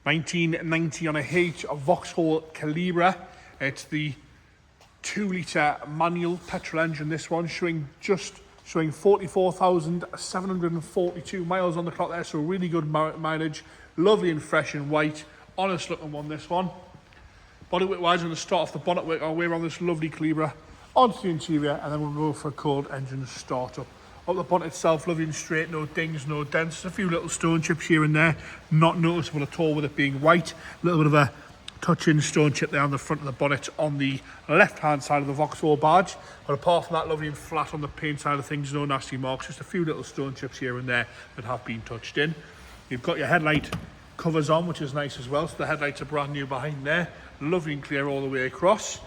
1990 on a Vauxhall Calibra. It's the 2-litre manual petrol engine, this one, showing 44,742 miles on the clock there, so really good mileage. Lovely and fresh and white. Honest looking one, this one. Bodywork wise, I'm going to start off the bonnet work our way around this lovely Calibra onto the interior, and then we'll go for a cold engine startup. Up the bonnet itself, lovely and straight, no dings, no dents. A few little stone chips here and there, not noticeable at all with it being white. A little bit of a touch-in stone chip there on the front of the bonnet on the left-hand side of the Vauxhall badge. But apart from that, lovely and flat on the paint side of things, no nasty marks, just a few little stone chips here and there that have been touched in. You've got your headlight covers on, which is nice as well, so the headlights are brand new behind there. Lovely and clear all the way across.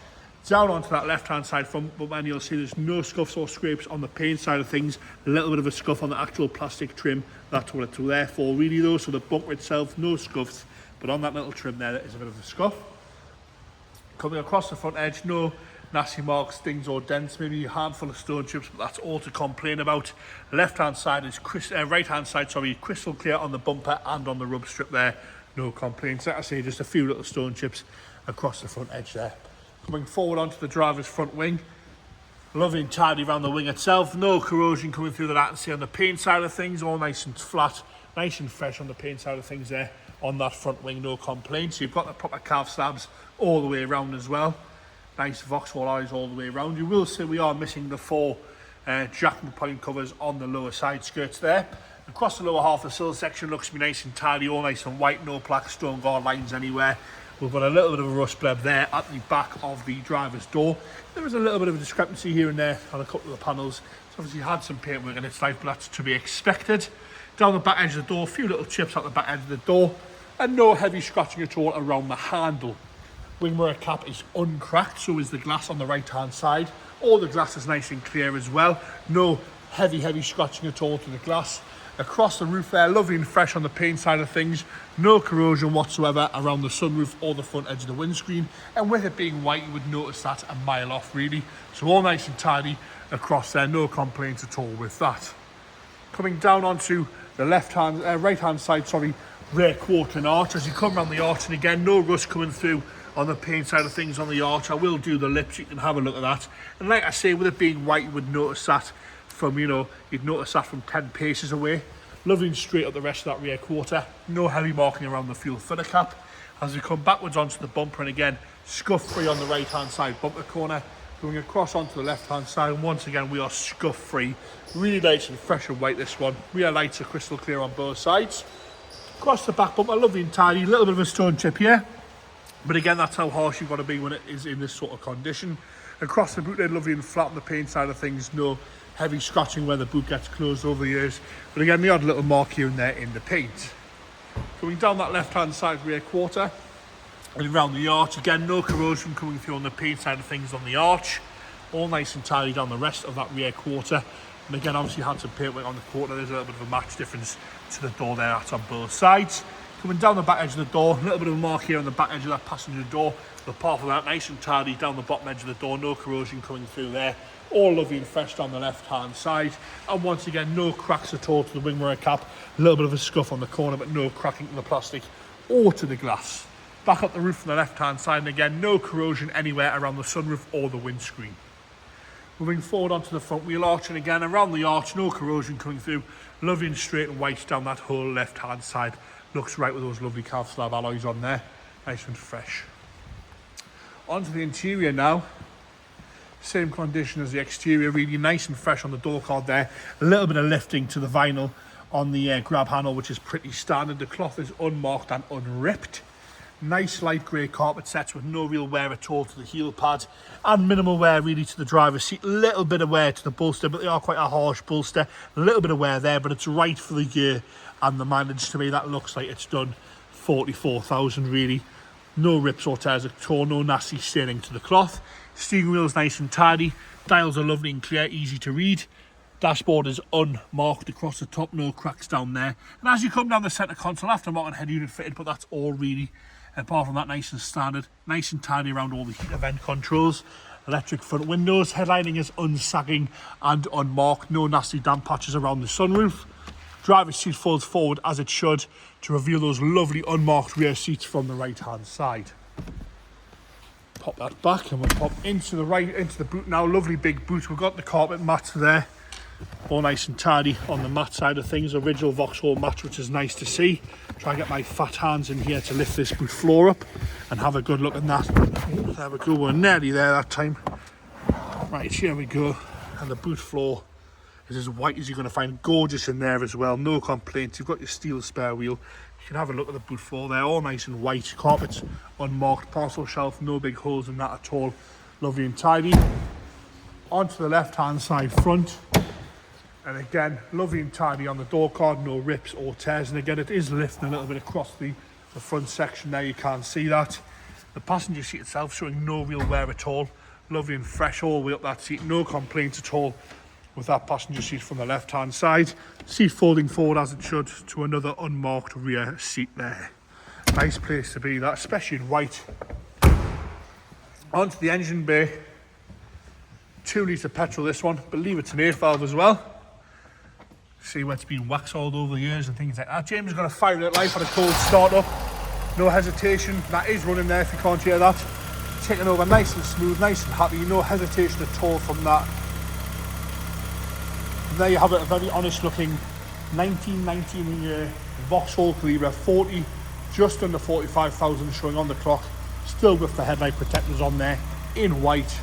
Down onto that left-hand side front bumper, and you'll see there's no scuffs or scrapes on the paint side of things. A little bit of a scuff on the actual plastic trim. That's what it's there for, really, though. So the bumper itself, no scuffs, but on that little trim there is a bit of a scuff. Coming across the front edge, no nasty marks, stings or dents, maybe a handful of stone chips, but that's all to complain about. Left-hand side is right-hand side, sorry, crystal clear on the bumper and on the rub strip there. No complaints. Like I say, just a few little stone chips across the front edge there. Coming forward onto the driver's front wing, lovely and tidy around the wing itself. No corrosion coming through that, and see on the paint side of things, all nice and flat, nice and fresh on the paint side of things there. On that front wing, no complaints. You've got the proper calf slabs all the way around as well. Nice Vauxhall eyes all the way around. You will see we are missing the 4 jacking point covers on the lower side skirts there. Across the lower half, the sill section looks to be nice and tidy, all nice and white, no black stone guard lines anywhere. We've got a little bit of a rust bleb there at the back of the driver's door. There is a little bit of a discrepancy here and there on a couple of the panels. It's obviously had some paintwork in its life, but that's to be expected. Down the back edge of the door, a few little chips at the back edge of the door, and no heavy scratching at all around the handle. Wing mirror cap is uncracked, so is the glass on the right hand side. All the glass is nice and clear as well. No heavy scratching at all to the glass. Across the roof there, lovely and fresh on the paint side of things. No corrosion whatsoever around the sunroof or the front edge of the windscreen. And with it being white, you would notice that a mile off really. So all nice and tidy across there, no complaints at all with that. Coming down onto the right hand side, sorry, rear quarter and arch. As you come around the arch, and again, no rust coming through on the paint side of things on the arch. I will do the lips, you can have a look at that. And like I say, with it being white, you would notice that from, you'd notice that from 10 paces away. Lovely and straight up the rest of that rear quarter. No heavy marking around the fuel filler cap. As we come backwards onto the bumper, and again, scuff free on the right hand side bumper corner. Going across onto the left hand side, and once again, we are scuff free. Really nice and fresh and white, this one. Rear lights are crystal clear on both sides. Across the back bumper, lovely and tidy. A little bit of a stone chip here. But again, that's how harsh you've got to be when it is in this sort of condition. Across the boot lid, lovely and flat on the paint side of things. No heavy scratching where the boot gets closed over the years. But again, the odd little mark here and there in the paint. Going down that left-hand side rear quarter and around the arch. Again, no corrosion coming through on the paint side of things on the arch. All nice and tidy down the rest of that rear quarter. And again, obviously had some paintwork on the quarter. There's a little bit of a match difference to the door there. That's on both sides. Coming down the back edge of the door, a little bit of a mark here on the back edge of that passenger door. But apart from that, nice and tidy down the bottom edge of the door, no corrosion coming through there. All lovely and fresh down the left-hand side. And once again, no cracks at all to the wing mirror cap. A little bit of a scuff on the corner, but no cracking to the plastic or to the glass. Back up the roof on the left-hand side, and again, no corrosion anywhere around the sunroof or the windscreen. Moving forward onto the front wheel arch, and again, around the arch, no corrosion coming through. Lovely and straight and white down that whole left-hand side. Looks right with those lovely calf slab alloys on there. Nice and fresh. Onto the interior now. Same condition as the exterior, really nice and fresh on the door card there. A little bit of lifting to the vinyl on the grab handle, which is pretty standard. The cloth is unmarked and unripped. Nice light grey carpet sets with no real wear at all to the heel pad, and minimal wear really to the driver's seat. A little bit of wear to the bolster, but they are quite a harsh bolster. A little bit of wear there, but it's right for the year and the mileage. To me, that looks like it's done 44,000 really. No rips or tears at all, no nasty staining to the cloth. Steering wheel is nice and tidy. Dials are lovely and clear, easy to read. Dashboard is unmarked across the top, no cracks down there. And as you come down the centre console, aftermarket head unit fitted, but that's all really. Apart from that, nice and standard, nice and tidy around all the heat vent controls. Electric front windows, headlining is unsagging and unmarked. No nasty damp patches around the sunroof. Driver's seat folds forward as it should to reveal those lovely unmarked rear seats from the right hand side. Pop that back and we'll pop into the boot now. Lovely big boot. We've got the carpet mats there, all nice and tidy on the mat side of things. Original Vauxhall mat, which is nice to see. Try and get my fat hands in here to lift this boot floor up and have a good look at that. There we go, we're nearly there that time. Right, here we go. And the boot floor is as white as you're going to find. Gorgeous in there as well, no complaints. You've got your steel spare wheel. You can have a look at the boot floor there, all nice and white. Carpets unmarked, parcel shelf, no big holes in that at all. Lovely and tidy. Onto the left hand side front. And again, lovely and tidy on the door card, no rips or tears. And again, it is lifting a little bit across the front section there, you can't see that. The passenger seat itself showing no real wear at all. Lovely and fresh all the way up that seat, no complaints at all with that passenger seat from the left hand side. Seat folding forward as it should to another unmarked rear seat there. Nice place to be, that, especially in white. Onto the engine bay. 2 litre petrol this one, believe it's an 8 valve as well. See where it's been waxed all over the years and things like that. James is going to fire it live on a cold start up. No hesitation, that is running there if you can't hear that. Taking over nice and smooth, nice and happy, no hesitation at all from that. There you have it, a very honest looking 1919 year Vauxhall Calibra, just under 45,000 showing on the clock, still with the headlight protectors on there in white.